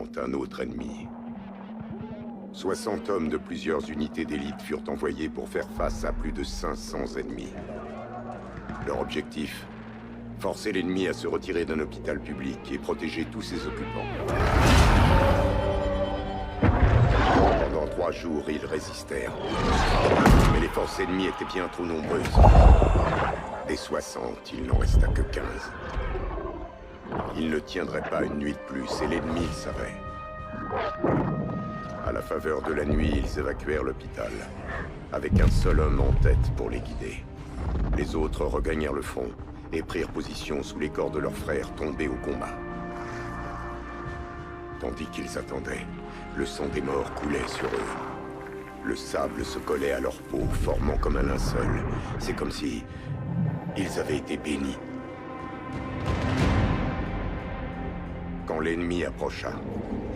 affrontent un autre ennemi. 60 hommes de plusieurs unités d'élite furent envoyés pour faire face à plus de 500 ennemis. Leur objectif? Forcer l'ennemi à se retirer d'un hôpital public et protéger tous ses occupants. Pendant 3 jours, ils résistèrent. Mais les forces ennemies étaient bien trop nombreuses. Des 60, il n'en resta que 15. Ils ne tiendraient pas une nuit de plus, et l'ennemi le savait. À la faveur de la nuit, ils évacuèrent l'hôpital, avec un seul homme en tête pour les guider. Les autres regagnèrent le front et prirent position sous les corps de leurs frères tombés au combat. Tandis qu'ils attendaient, le sang des morts coulait sur eux. Le sable se collait à leur peau, formant comme un linceul. C'est comme si ils avaient été bénis. Quand l'ennemi approcha,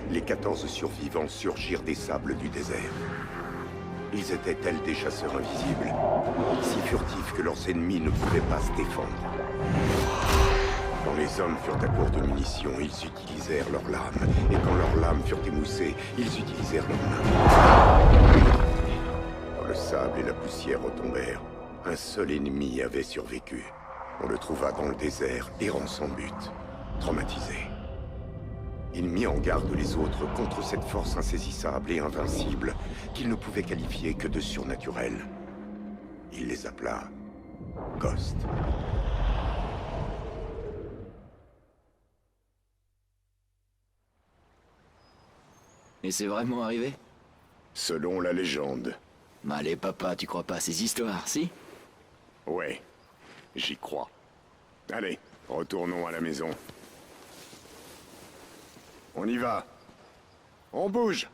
les 14 survivants surgirent des sables du désert. Ils étaient tels des chasseurs invisibles, si furtifs que leurs ennemis ne pouvaient pas se défendre. Quand les hommes furent à court de munitions, ils utilisèrent leurs lames. Et quand leurs lames furent émoussées, ils utilisèrent leurs mains. Quand le sable et la poussière retombèrent, un seul ennemi avait survécu. On le trouva dans le désert, errant sans but, traumatisé. Il mit en garde les autres contre cette force insaisissable et invincible qu'il ne pouvait qualifier que de surnaturelle. Il les appela Ghost. Et c'est vraiment arrivé? Selon la légende. Allez, papa, tu crois pas à ces histoires, si? Ouais, j'y crois. Allez, retournons à la maison. On y va. On bouge.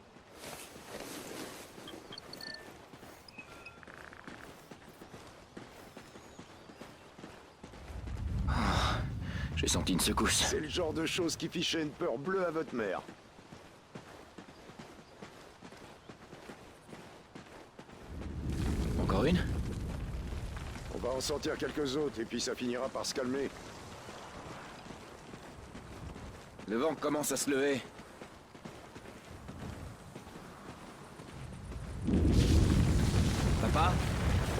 J'ai senti une secousse. C'est le genre de choses qui fichait une peur bleue à votre mère. Encore une? On va en sortir quelques autres et puis ça finira par se calmer. Le vent commence à se lever. Papa?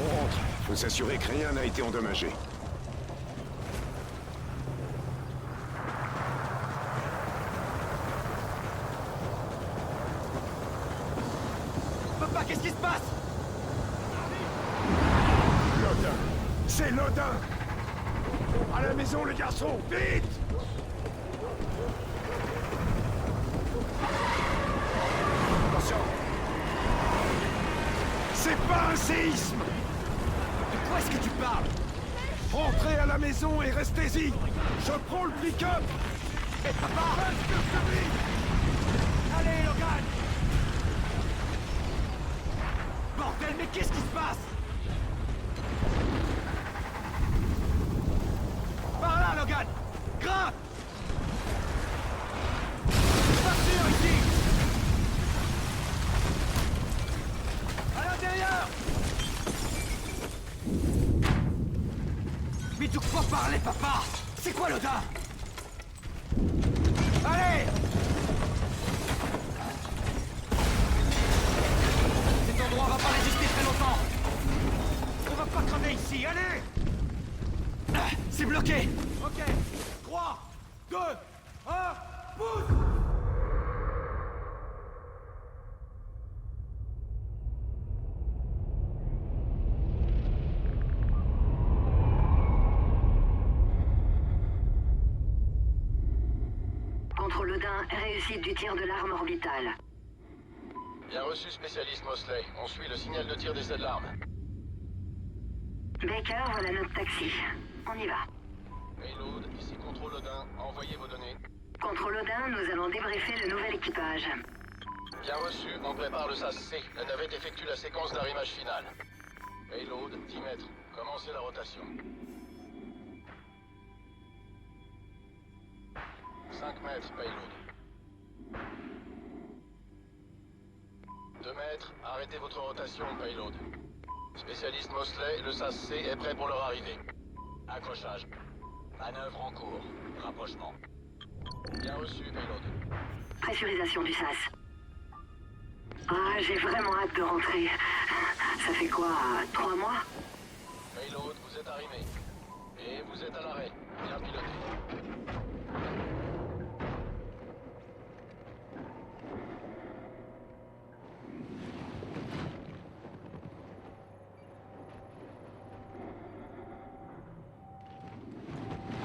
On rentre. Faut s'assurer que rien n'a été endommagé. Papa, qu'est-ce qui se passe? Lodin! C'est Lodin! À la maison, les garçons! Vite! Attention! C'est pas un séisme! De quoi est-ce que tu parles? Rentrez à la maison et restez-y! Je prends le pick-up! Papa! Allez, Logan! Bordel, mais qu'est-ce qui se passe? Par là, Logan! Grimpe! Pas sûr ici! À l'intérieur! Mais de quoi parler, papa? C'est quoi, Lodin? Allez! Cet endroit va pas résister très longtemps! On va pas cramer ici, allez! C'est bloqué! Ok, 3, 2, 1, pousse! Contrôle Odin, réussite du tir de l'arme orbitale. Bien reçu, spécialiste Mosley. On suit le signal de tir d'essai de l'arme. Baker, voilà notre taxi. On y va. Payload, ici Contrôle Odin. Envoyez vos données. Contrôle Odin, nous allons débriefer le nouvel équipage. Bien reçu, on prépare le SAS-C. La navette effectue la séquence d'arrimage final. Payload, 10 mètres. Commencez la rotation. 5 mètres, payload. 2 mètres, arrêtez votre rotation, payload. Spécialiste Mosley, le SAS-C est prêt pour leur arrivée. Accrochage. Manœuvre en cours. Rapprochement. Bien reçu, payload. Pressurisation du SAS. Ah, j'ai vraiment hâte de rentrer. Ça fait quoi, 3 mois? Payload, vous êtes arrivé. Et vous êtes à l'arrêt. Bien piloté.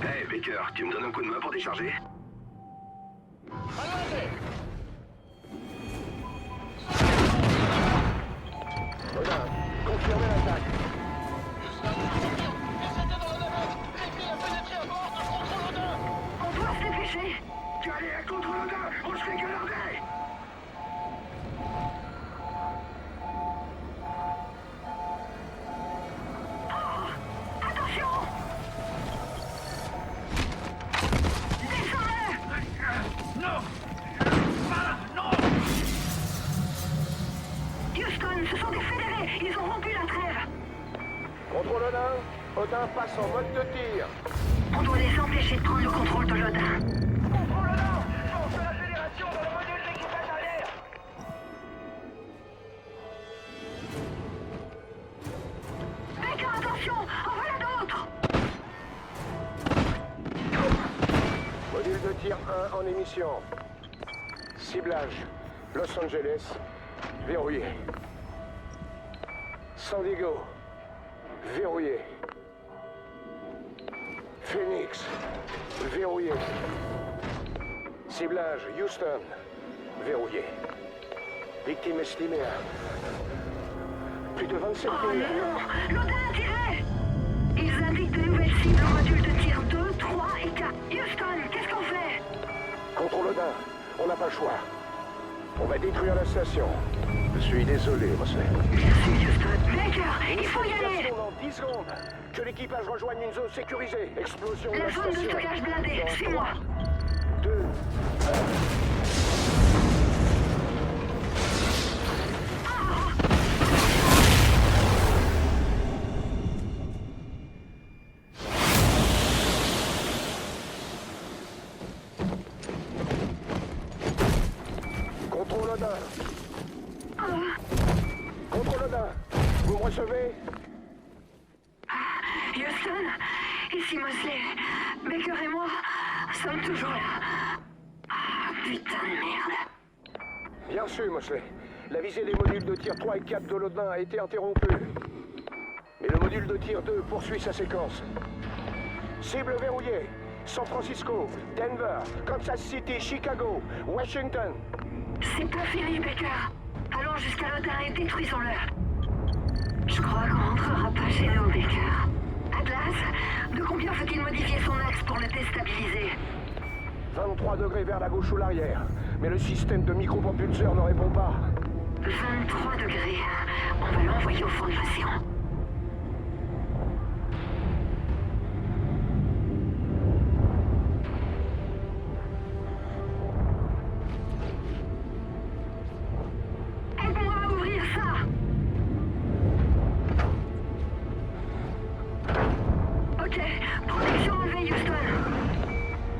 Hey Baker, tu me donnes un coup de main pour décharger? Allez! Odin, confirmez l'attaque. Houston, les étaient dans la navette! L'ennemi a pénétré à bord de contrôle Odin! On doit se dépêcher. Tu allais à contre l'Odin, on se fait galarder. Attention! Descends-le! Non! Pas non! Houston, ce sont des fédérés. Ils ont rompu la trêve. Contrôle Odin, Odin passe en mode de tir. On doit les empêcher de prendre le contrôle de l'Odin. Contrôle Odin, lance l'accélération dans le module d'équipage arrière. Baker, attention! En voilà d'autres! Module de tir 1 en émission. Ciblage, Los Angeles, verrouillé. San Diego, verrouillé. Phoenix, verrouillé. Ciblage, Houston, verrouillé. Victime estimée à plus de 27 Oh 000. non! L'Odin a tiré! Ils indiquent de nouvelles cibles au module de tir 2, 3 et 4. Houston, qu'est-ce qu'on fait? Contrôle Odin, on n'a pas le choix. On va détruire la station. Je suis désolé, Mosley. Merci, Houston. Baker, il faut y aller! Station dans 10 secondes. Que l'équipage rejoigne une zone sécurisée. Explosion de La la zone de station. stockage blindée, suis-moi! 2, Contrôle Odin. Contrôle Odin. Vous me recevez? Houston, ici Mosley. Baker et moi sommes toujours là. Ah, putain de merde. Bien sûr, Mosley. La visée des modules de tir 3 et 4 de l'Odin a été interrompue. Mais le module de tir 2 poursuit sa séquence. Cible verrouillée. San Francisco, Denver, Kansas City, Chicago, Washington. C'est pas fini, Baker. Allons jusqu'à l'Odin et détruisons-le. Je crois qu'on rentrera pas chez nous, Baker. Atlas, de combien faut-il modifier son axe pour le déstabiliser? 23 degrés vers la gauche ou l'arrière. Mais le système de micropropulseur ne répond pas. 23 degrés. On va l'envoyer au fond de l'océan. Aide-moi à ouvrir ça! Ok, protection enlevée, Houston.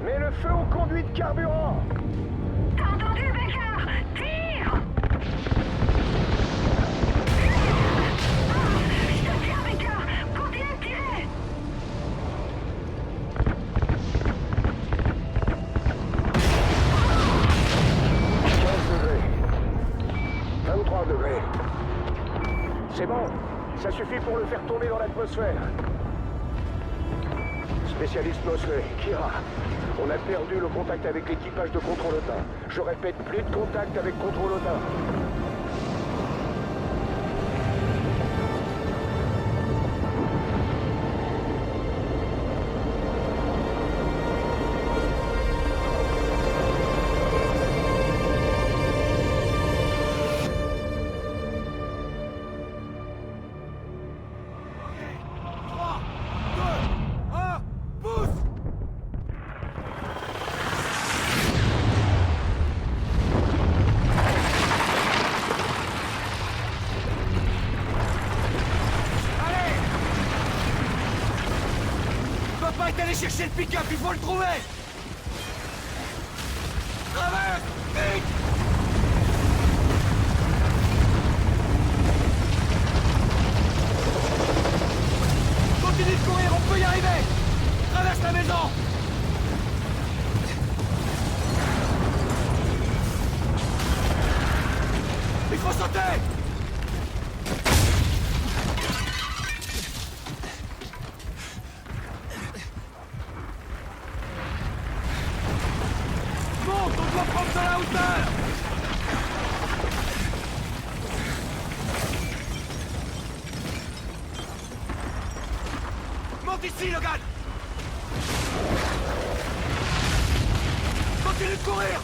Mets le feu au conduit de carburant. T'as entendu, Baker? Tire! Je te tiens, Baker! Continue de tirer! 23 degrés. C'est bon, ça suffit pour le faire tomber dans l'atmosphère. Spécialiste Mosley, Kira, on a perdu le contact avec l'équipage de Contrôle Odin. Je répète, plus de contact avec Contrôle Odin. Allez chercher le pick-up, il faut le trouver! Traverse! Vite! Faut sauter! Monte, on doit prendre de la hauteur! Monte ici, Logan! Continue de courir!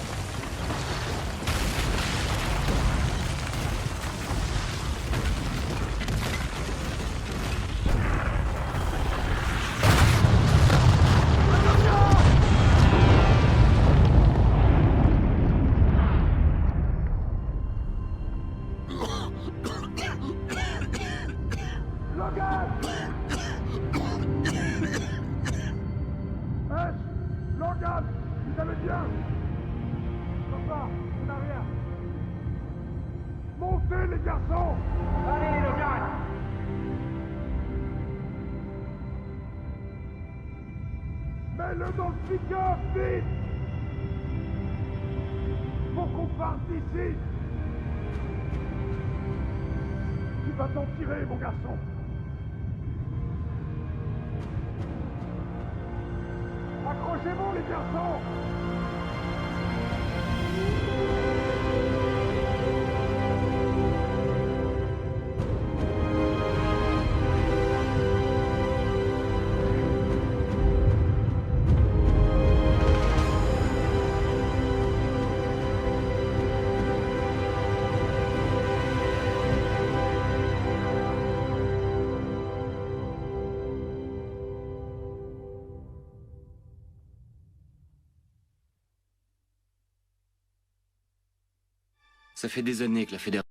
Logan, vous allez bien? Papa, on n'a rien. Montez les garçons! Allez, Logan! Mets-le dans le pick-up, vite! Faut qu'on parte d'ici! Tu vas t'en tirer, mon garçon! Accrochez-vous, les garçons! Ça fait des années que la Fédération